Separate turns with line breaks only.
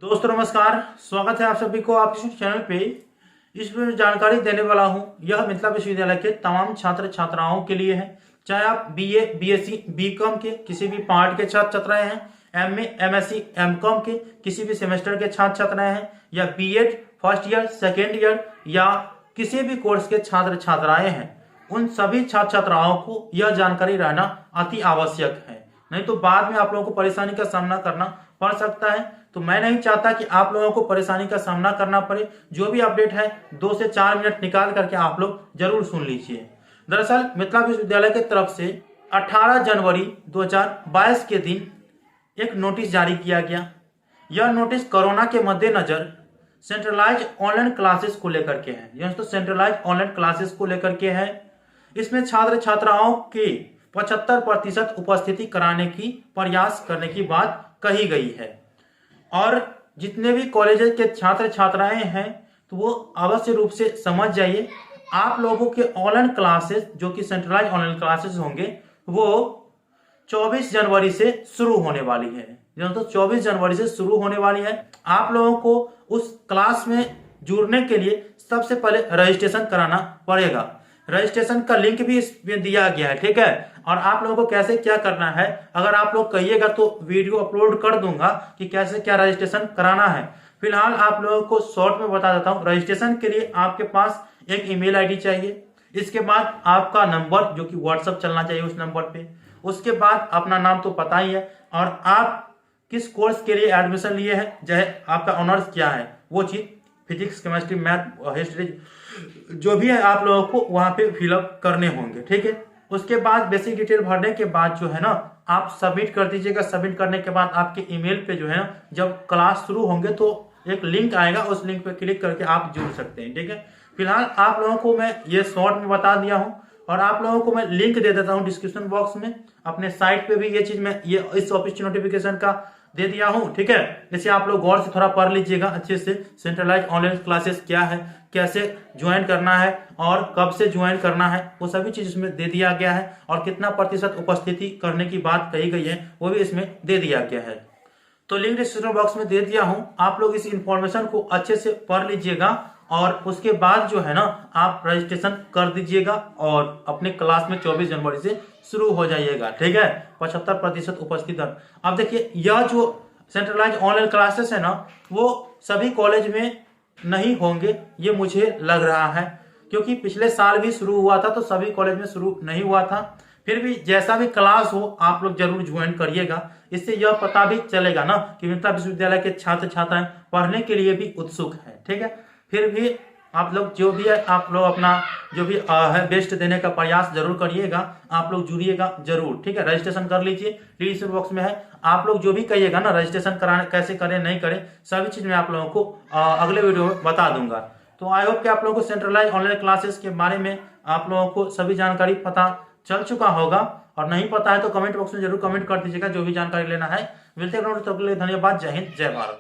दोस्तों नमस्कार, स्वागत है आप सभी को आप इस चैनल पे। इसमें जानकारी देने वाला हूं, यह मिथिला विश्वविद्यालय के तमाम छात्र छात्राओं के लिए है। चाहे आप बीए, बीएससी, बीकॉम के किसी भी पार्ट के छात्र छात्राएं हैं, एमए, एमएससी, एमकॉम के किसी भी सेमेस्टर के छात्र छात्राएं हैं, या BEd first year, second year या किसी भी कोर्स के छात्र छात्राएं हैं, उन सभी छात्र छात्राओं को यह जानकारी रहना अति आवश्यक है। नहीं तो बाद में आप लोगों को परेशानी का सामना करना पड़ सकता है। तो मैं नहीं चाहता कि आप लोगों को परेशानी का सामना करना पड़े। जो भी अपडेट है 2 से 4 मिनट निकाल करके आप लोग जरूर सुन लीजिए। दरअसल मिथिला विश्वविद्यालय की तरफ से 18 जनवरी 2022 के दिन एक नोटिस जारी किया गया। यह नोटिस कोरोना के मद्देनजर सेंट्रलाइज ऑनलाइन क्लासेस को लेकर के है। यह तो सेंट्रलाइज ऑनलाइन क्लासेस को लेकर के है। इसमें छात्र छात्राओं के 75% उपस्थिति कराने की प्रयास करने की बात कही गई है। और जितने भी कॉलेज के छात्र छात्राएं हैं तो वो अवश्य रूप से समझ जाइए, आप लोगों के ऑनलाइन क्लासेस जो कि सेंट्रलाइज ऑनलाइन क्लासेस होंगे वो 24 जनवरी से शुरू होने वाली है। तो 24 जनवरी से शुरू होने वाली है। आप लोगों को उस क्लास में जुड़ने के लिए सबसे पहले रजिस्ट्रेशन कराना पड़ेगा। रजिस्ट्रेशन का लिंक भी इसमें दिया गया है, ठीक है। और आप लोगों को कैसे क्या करना है, अगर आप लोग कहिएगा तो वीडियो अपलोड कर दूंगा कि कैसे क्या रजिस्ट्रेशन कराना है। फिलहाल आप लोगों को शॉर्ट में बता देता हूं। रजिस्ट्रेशन के लिए आपके पास एक ईमेल आईडी चाहिए, इसके बाद आपका नंबर जो कि व्हाट्सएप चलना चाहिए उस नंबर पे, उसके बाद अपना नाम तो पता ही है और आप किस कोर्स के लिए एडमिशन लिए हैं, चाहे आपका ऑनर्स क्या है वो चीज, फिजिक्स, केमिस्ट्री, मैथ, हिस्ट्री, जो भी है आप लोगों को वहां पे फिलअप करने होंगे, ठीक है। उसके बाद बेसिक डिटेल भरने के बाद जो है ना आप सबमिट कर दीजिएगा। सबमिट करने के बाद आपके ईमेल पे जो है ना जब क्लास शुरू होंगे तो एक लिंक आएगा, उस लिंक पे क्लिक करके आप जुड़ सकते हैं, ठीक है। फिलहाल आप लोगों को मैं ये शॉर्ट में बता दिया हूँ और आप लोगों को मैं लिंक दे देता हूँ डिस्क्रिप्शन बॉक्स में। अपने साइट पे भी ये चीज मैं ये इस ऑफिस नोटिफिकेशन का दे दिया हूं, ठीक है। इसे आप लोग गौर से थोड़ा पढ़ लीजिएगा अच्छे से। सेंट्रलाइज ऑनलाइन क्लासेस क्या है, कैसे ज्वाइन करना है और कब से ज्वाइन करना है, वो सभी चीज इसमें दे दिया गया है। और कितना प्रतिशत उपस्थिति करने की बात कही गई है वो भी इसमें दे दिया गया है। तो लिंक डिस्क्रिप्शन बॉक्स में दे दिया हूं, आप लोग इस इंफॉर्मेशन को अच्छे से पढ़ लीजिएगा और उसके बाद जो है ना आप रजिस्ट्रेशन कर दीजिएगा और अपने क्लास में 24 जनवरी से शुरू हो जाइएगा, ठीक है। 75% उपस्थित। अब देखिए यह जो सेंट्रलाइज ऑनलाइन क्लासेस है ना वो सभी कॉलेज में नहीं होंगे, ये मुझे लग रहा है, क्योंकि पिछले साल भी शुरू हुआ था तो सभी कॉलेज में शुरू नहीं हुआ था। फिर भी जैसा भी क्लास हो आप लोग जरूर ज्वाइन करिएगा। इससे यह पता भी चलेगा ना कि मिथिला विश्वविद्यालय के छात्र छात्राएं पढ़ने के लिए भी उत्सुक है, ठीक है। फिर भी आप लोग जो भी है आप लोग अपना जो भी है बेस्ट देने का प्रयास जरूर करिएगा। आप लोग जुड़िएगा जरूर, ठीक है। रजिस्ट्रेशन कर लीजिए, डिस्क्रिप्शन बॉक्स में है। आप लोग जो भी कहिएगा ना रजिस्ट्रेशन कराने कैसे करें नहीं करें सभी चीज मैं आप लोगों को अगले वीडियो में बता दूंगा। तो आई होप कि आप लोगों को सेंट्रलाइज ऑनलाइन क्लासेस के बारे में आप लोगों को सभी जानकारी पता चल चुका होगा, और नहीं पता है तो कमेंट बॉक्स में जरूर कमेंट कर दीजिएगा जो भी जानकारी लेना है। मिलते हैं, धन्यवाद। जय हिंद, जय भारत।